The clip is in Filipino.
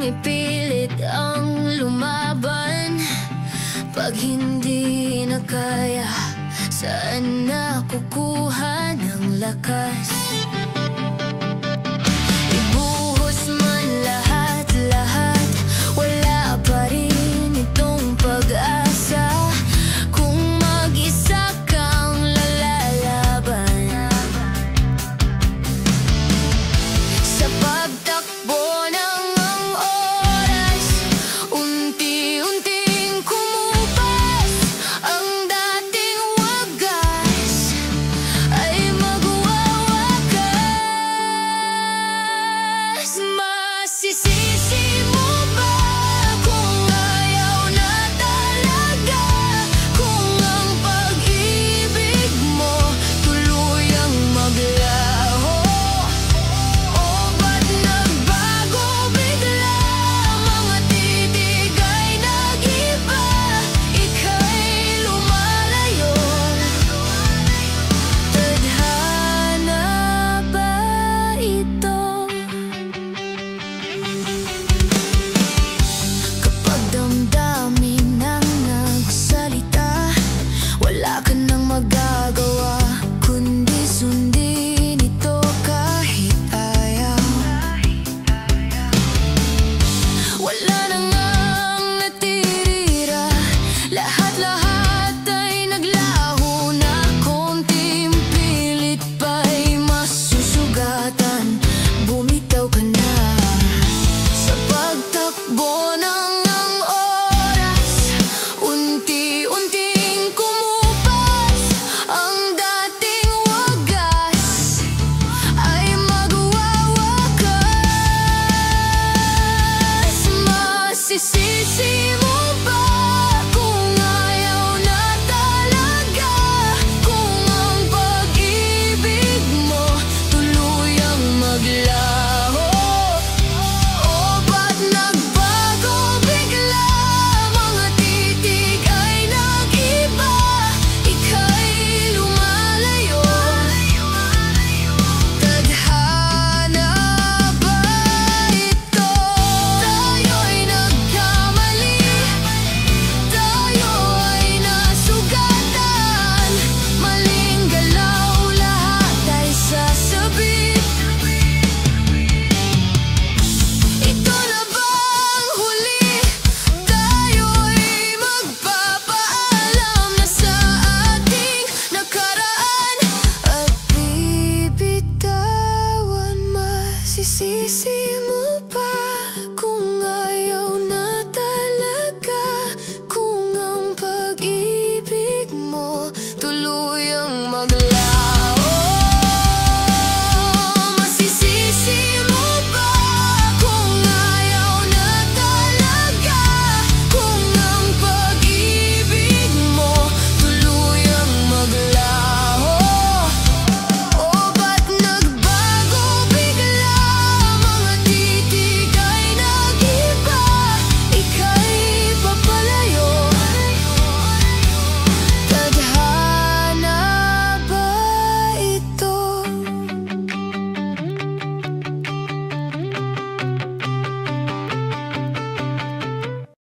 pumipilit ang lumaban. Pag hindi na kaya, saan na kukuha ng lakas? Ibuhos man lahat-lahat, wala pa rin itong pag-asa. Kung mag-isa kang lalalaban sa pagtakbo ng ang oras, unti-unting kumupas. Ang dating wagas ay magwawakas. Masisisi mo ba kung ayaw na talaga? Kung ang pag-ibig mo tuluyang maglaho? O ba't nagbago bigla? Mga titig ay nag-iba, ika'y lumalayo. Tadhana ba ito? Kapag damdamin ang nagsalita, wala ka nang magagawa kundi sundin ito kahit ayaw. Wala na ngang natitira, lahat-lahat ay naglaho na. Konting pilit pa'y masusugatan, bumitaw ka na. Sa pagtakbo ng ang oras, unti-unting kumupas. Ang dating wagas ay magwawakas. Masisisi